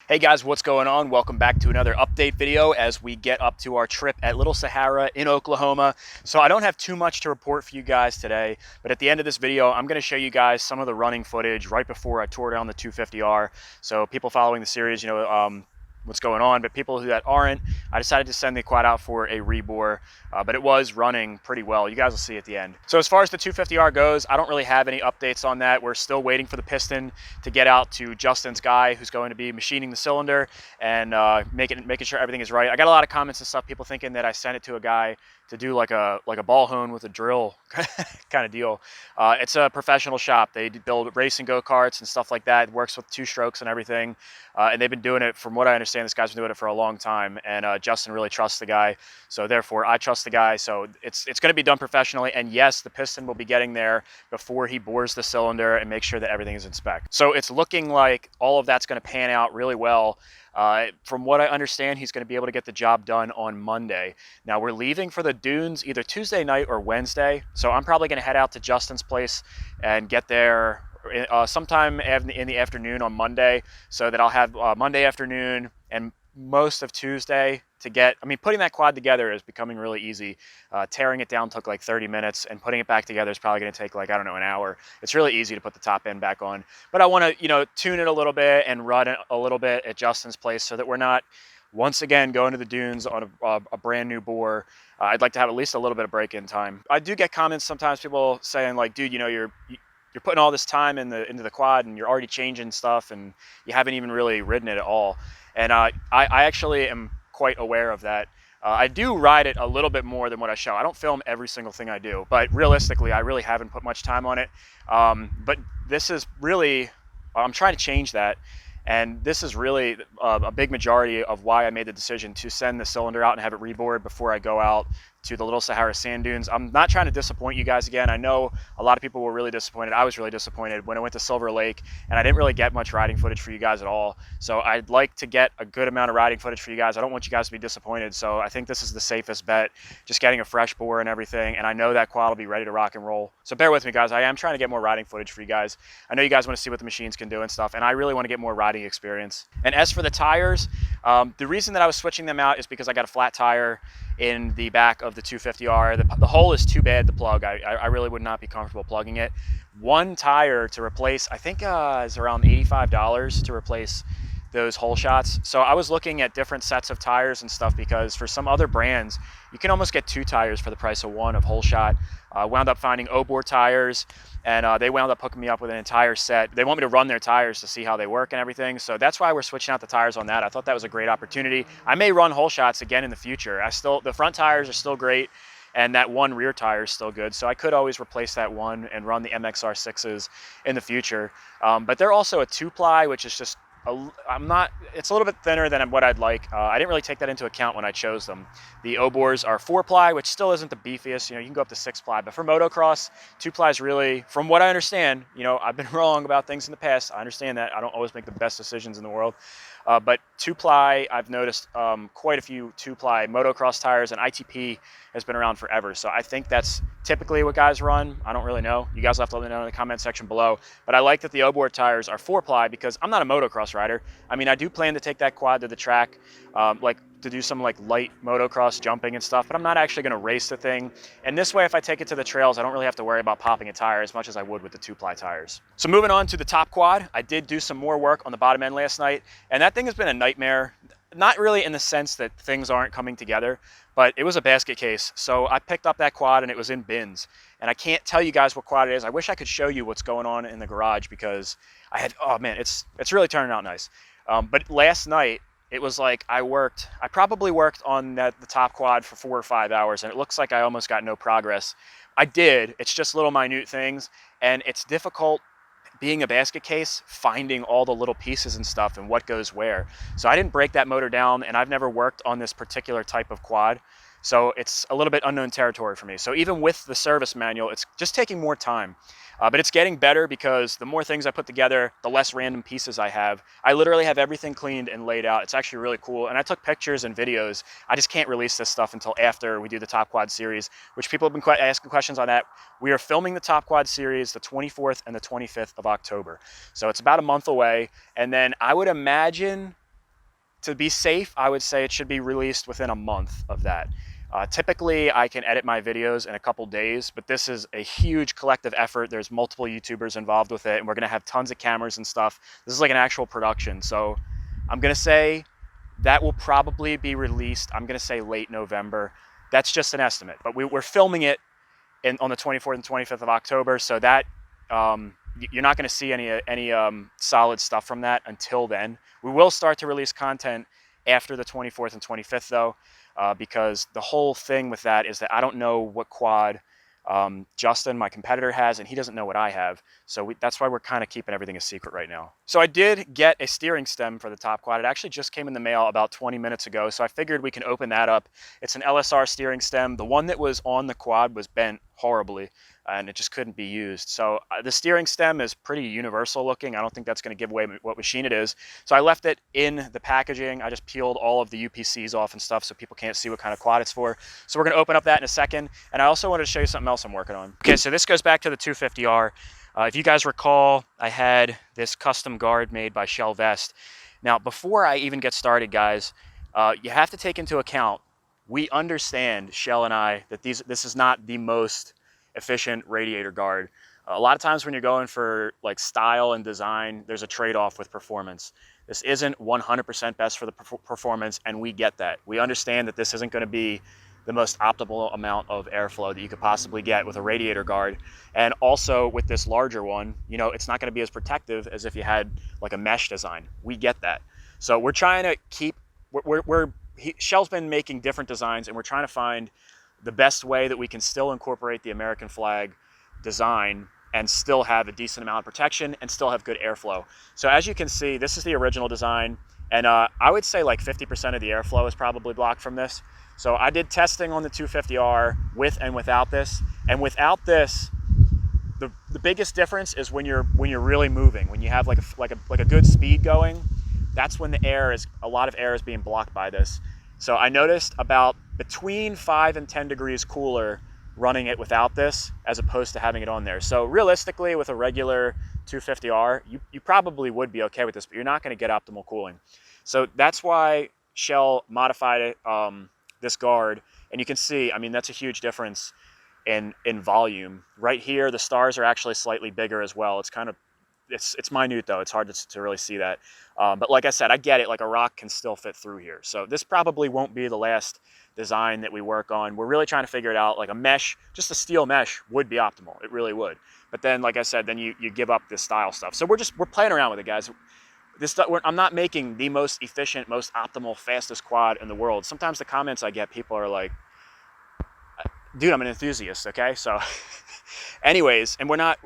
Hey guys, what's going on? Welcome back to another update video as we get up to our trip at Little Sahara in Oklahoma. So I don't have too much to report for you guys today, but at the end of this video, I'm going to show you guys some of the running footage right before I tore down the 250R. So people following the series, what's going on, but people that aren't, I decided to send the quad out for a rebore, but it was running pretty well. You guys will see at the end. So as far as the 250R goes, I don't really have any updates on that. We're still waiting for the piston to get out to Justin's guy who's going to be machining the cylinder and making sure everything is right. I got a lot of comments and stuff, people thinking that I sent it to a guy to do like a ball hone with a drill kind of deal. It's a professional shop. They build racing go-karts and stuff like that. It works with two strokes and everything. And they've been doing it, from what I understand, this guy's been doing it for a long time. And Justin really trusts the guy. So therefore, I trust the guy. So it's going to be done professionally. And yes, the piston will be getting there before he bores the cylinder and makes sure that everything is in spec. So it's looking like all of that's going to pan out really well. From what I understand, he's going to be able to get the job done on Monday. Now, we're leaving for the dunes either Tuesday night or Wednesday. So I'm probably going to head out to Justin's place and get there sometime in the afternoon on Monday, so that I'll have Monday afternoon and most of Tuesday to get, putting that quad together is becoming really easy. Tearing it down took like 30 minutes, and putting it back together is probably going to take like, I don't know, an hour. It's really easy to put the top end back on. But I want to, tune it a little bit and run it a little bit at Justin's place so that we're not, once again, going to the dunes on a brand new bore. I'd like to have at least a little bit of break-in time. I do get comments sometimes, people saying like, dude, you're putting all this time into the quad and you're already changing stuff and you haven't even really ridden it at all. And I actually am quite aware of that. I do ride it a little bit more than what I show. I don't film every single thing I do, but realistically, I really haven't put much time on it. But this is really, I'm trying to change that. And this is really a big majority of why I made the decision to send the cylinder out and have it rebored before I go out to the Little Sahara sand dunes. I'm not trying to disappoint you guys again. I know a lot of people were really disappointed. I was really disappointed when I went to Silver Lake, and I didn't really get much riding footage for you guys at all. So I'd like to get a good amount of riding footage for you guys. I don't want you guys to be disappointed. So I think this is the safest bet, just getting a fresh bore and everything. And I know that quad will be ready to rock and roll. So bear with me, guys. I am trying to get more riding footage for you guys. I know you guys want to see what the machines can do and stuff, and I really want to get more riding experience. And as for the tires, the reason that I was switching them out is because I got a flat tire in the back of the 250R. The hole is too bad to plug. I really would not be comfortable plugging it. One tire to replace, I think is around $85 to replace those hole shots. So I was looking at different sets of tires and stuff, because for some other brands, you can almost get two tires for the price of one of hole shot. Wound up finding O-bore tires, and they wound up hooking me up with an entire set. They want me to run their tires to see how they work and everything. So that's why we're switching out the tires on that. I thought that was a great opportunity. I may run hole shots again in the future. The front tires are still great, and that one rear tire is still good. So I could always replace that one and run the MXR6s in the future. But they're also a 2-ply, which is just, it's a little bit thinner than what I'd like. I didn't really take that into account when I chose them. The O-bores are 4-ply, which still isn't the beefiest. You can go up to 6-ply, but for motocross, 2-ply is really, from what I understand, I've been wrong about things in the past. I understand that. I don't always make the best decisions in the world. But 2-ply, I've noticed quite a few 2-ply motocross tires, and ITP has been around forever. So I think that's typically what guys run. I don't really know. You guys will have to let me know in the comment section below. But I like that the O-bore tires are 4-ply, because I'm not a motocross rider. I do plan to take that quad to the track, to do some light motocross jumping and stuff, but I'm not actually going to race the thing. And this way, if I take it to the trails, I don't really have to worry about popping a tire as much as I would with the 2-ply tires. So moving on to the top quad, I did do some more work on the bottom end last night, and that thing has been a nightmare. Not really in the sense that things aren't coming together, but it was a basket case. So I picked up that quad and it was in bins. And I can't tell you guys what quad it is. I wish I could show you what's going on in the garage, because oh man, it's really turning out nice. But last night, it was like I probably worked on the top quad for 4 or 5 hours, and it looks like I almost got no progress. I did. It's just little minute things, and it's difficult being a basket case, finding all the little pieces and stuff and what goes where. So I didn't break that motor down, and I've never worked on this particular type of quad. So it's a little bit unknown territory for me. So even with the service manual, it's just taking more time. But it's getting better, because the more things I put together, the less random pieces I have. I literally have everything cleaned and laid out. It's actually really cool. And I took pictures and videos. I just can't release this stuff until after we do the Top Quad series, which people have been asking questions on that. We are filming the Top Quad series the 24th and the 25th of October. So it's about a month away. And then I would imagine to be safe, I would say it should be released within a month of that. Typically, I can edit my videos in a couple days, but this is a huge collective effort. There's multiple YouTubers involved with it, and we're gonna have tons of cameras and stuff. This is like an actual production. So I'm gonna say that will probably be released, I'm gonna say late November. That's just an estimate, but we're filming it on the 24th and 25th of October, so that you're not going to see any solid stuff from that until then. We will start to release content after the 24th and 25th, though, because the whole thing with that is that I don't know what quad Justin, my competitor, has, and he doesn't know what I have. So that's why we're kind of keeping everything a secret right now. So I did get a steering stem for the top quad. It actually just came in the mail about 20 minutes ago, so I figured we can open that up. It's an LSR steering stem. The one that was on the quad was bent horribly, and it just couldn't be used. So the steering stem is pretty universal looking. I don't think that's going to give away what machine it is. So I left it in the packaging. I just peeled all of the UPCs off and stuff so people can't see what kind of quad it's for. So we're going to open up that in a second. And I also wanted to show you something else I'm working on. Okay, so this goes back to the 250R. If you guys recall, I had this custom guard made by Shell Vest. Now, before I even get started, guys, you have to take into account, we understand, Shell and I, that this is not the most efficient radiator guard. A lot of times when you're going for like style and design, there's a trade-off with performance. This isn't 100% best for the performance, and we get that. We understand that this isn't going to be the most optimal amount of airflow that you could possibly get with a radiator guard. And also with this larger one, you know, it's not going to be as protective as if you had like a mesh design. We get that. So we're trying to keep, Shell's been making different designs, and we're trying to find the best way that we can still incorporate the American flag design and still have a decent amount of protection and still have good airflow. So as you can see, this is the original design, and I would say like 50% of the airflow is probably blocked from this. So I did testing on the 250R with and without this, and without this, the biggest difference is when you're really moving, when you have like a good speed going. That's when a lot of air is being blocked by this. So I noticed about between 5 and 10 degrees cooler running it without this as opposed to having it on there. So realistically, with a regular 250R, you probably would be okay with this, but you're not going to get optimal cooling. So that's why Shell modified it, this guard, and you can see, I mean, that's a huge difference in volume. Right here, the stars are actually slightly bigger as well. It's kind of, it's minute though. It's hard to really see that. But like I said, I get it, like a rock can still fit through here. So this probably won't be the last design that we work on. We're really trying to figure it out. Like a mesh, just a steel mesh would be optimal. It really would. But then, like I said, then you give up this style stuff. So we're playing around with it, guys. I'm not making the most efficient, most optimal, fastest quad in the world. Sometimes the comments I get, people are like, dude, I'm an enthusiast, okay? So anyways, and we're not,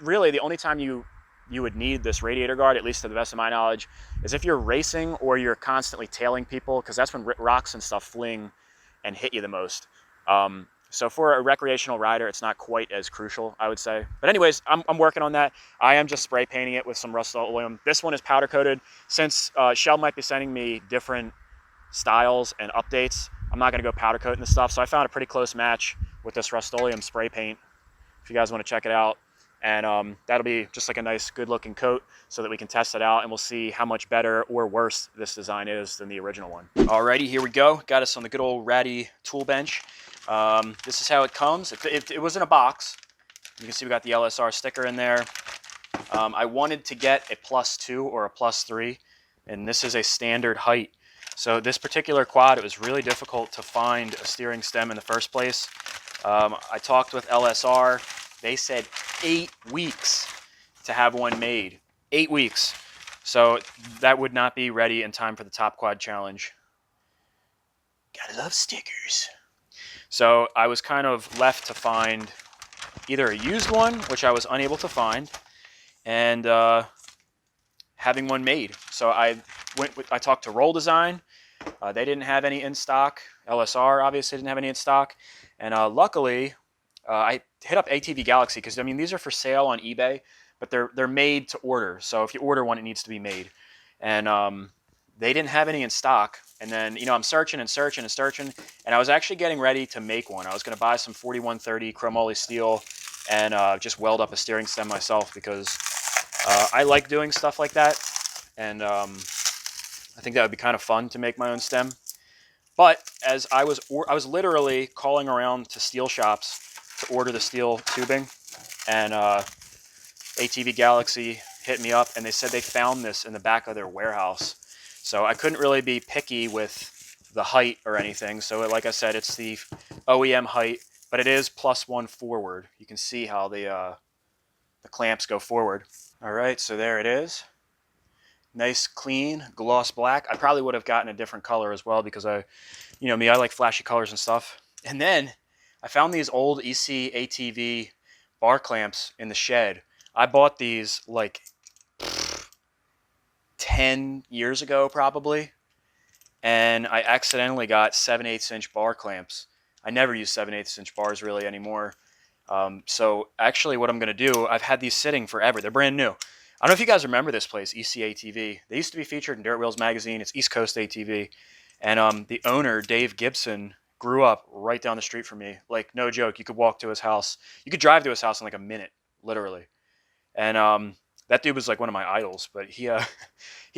really the only time you would need this radiator guard, at least to the best of my knowledge, is if you're racing or you're constantly tailing people, because that's when rocks and stuff fling and hit you the most. So for a recreational rider, it's not quite as crucial, I would say. But anyways, I'm working on that. I am just spray painting it with some Rust-Oleum. This one is powder coated. Since Shell might be sending me different styles and updates, I'm not gonna go powder coating this stuff. So I found a pretty close match with this Rust-Oleum spray paint, if you guys wanna check it out. And that'll be just like a nice, good looking coat so that we can test it out, and we'll see how much better or worse this design is than the original one. Alrighty, here we go. Got us on the good old ratty tool bench. This is how it comes. It was in a box. You can see we got the LSR sticker in there. I wanted to get a +2 or a +3, and this is a standard height. So this particular quad, it was really difficult to find a steering stem in the first place. I talked with LSR. They said 8 weeks to have one made. 8 weeks. So that would not be ready in time for the Top Quad Challenge. Gotta love stickers. So I was kind of left to find either a used one, which I was unable to find, and having one made. So I talked to Roll Design. They didn't have any in stock. LSR obviously didn't have any in stock. And luckily, I hit up ATV Galaxy, because I mean, these are for sale on eBay, but they're made to order. So if you order one, it needs to be made. And they didn't have any in stock. And then, you know, I'm searching and searching and searching, and I was actually getting ready to make one. I was going to buy some 4130 chromoly steel and just weld up a steering stem myself, because I like doing stuff like that. And I think that would be kind of fun to make my own stem. But as I was literally calling around to steel shops to order the steel tubing, and ATV Galaxy hit me up and they said they found this in the back of their warehouse. So I couldn't really be picky with the height or anything. So like I said, it's the OEM height, but it is +1 forward. You can see how the clamps go forward. All right, so there it is. Nice, clean, gloss black. I probably would have gotten a different color as well because I like flashy colors and stuff. And then I found these old EC ATV bar clamps in the shed. I bought these like 10 years ago probably. And I accidentally got 7/8 inch bar clamps. I never use 7/8 inch bars really anymore. So actually what I'm going to do, I've had these sitting forever. They're brand new. I don't know if you guys remember this place, EC ATV. They used to be featured in Dirt Wheels magazine. It's East Coast ATV. And the owner, Dave Gibson, grew up right down the street from me. Like, no joke, you could walk to his house. You could drive to his house in like a minute, literally. And that dude was like one of my idols. But he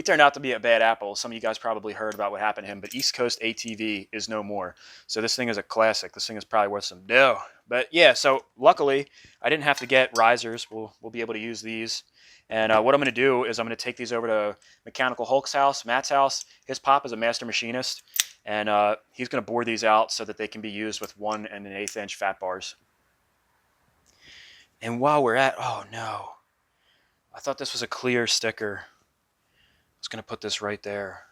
turned out to be a bad apple. Some of you guys probably heard about what happened to him. But East Coast ATV is no more. So this thing is a classic. This thing is probably worth some dough. But yeah, so luckily, I didn't have to get risers. We'll be able to use these. And what I'm going to do is I'm going to take these over to Mechanical Hulk's house, Matt's house. His pop is a master machinist, and he's going to bore these out so that they can be used with 1 1/8 inch fat bars. And while we're at, oh no, I thought this was a clear sticker. I was going to put this right there.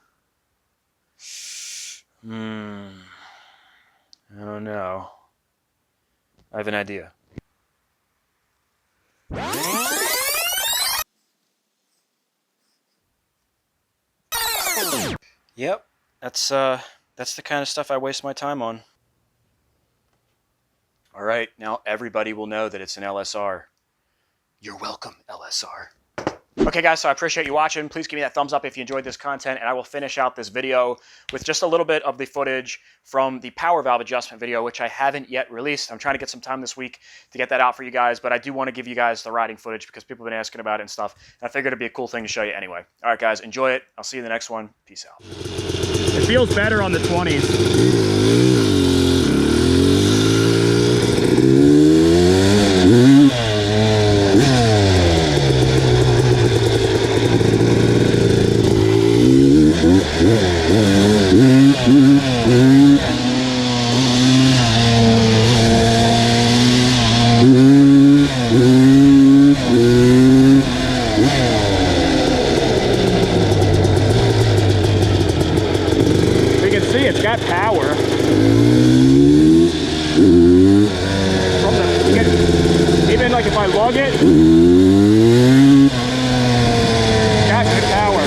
I don't know. I have an idea. Yep, that's the kind of stuff I waste my time on. All right, now everybody will know that it's an LSR. You're welcome, LSR. Okay, guys, so I appreciate you watching. Please give me that thumbs up if you enjoyed this content, and I will finish out this video with just a little bit of the footage from the power valve adjustment video, which I haven't yet released. I'm trying to get some time this week to get that out for you guys, but I do want to give you guys the riding footage because people have been asking about it and stuff, and I figured it'd be a cool thing to show you anyway. All right, guys, enjoy it. I'll see you in the next one. Peace out. It feels better on the 20s. It's got power. Even like if I lug it, it's got good power.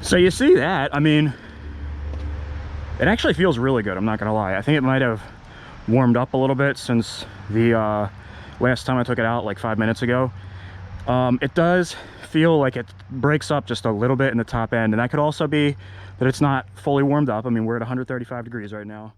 So you see that, I mean, it actually feels really good, I'm not gonna lie. I think it might have warmed up a little bit since the last time I took it out like 5 minutes ago. It does feel like it breaks up just a little bit in the top end, and that could also be that it's not fully warmed up. I mean, we're at 135 degrees right now.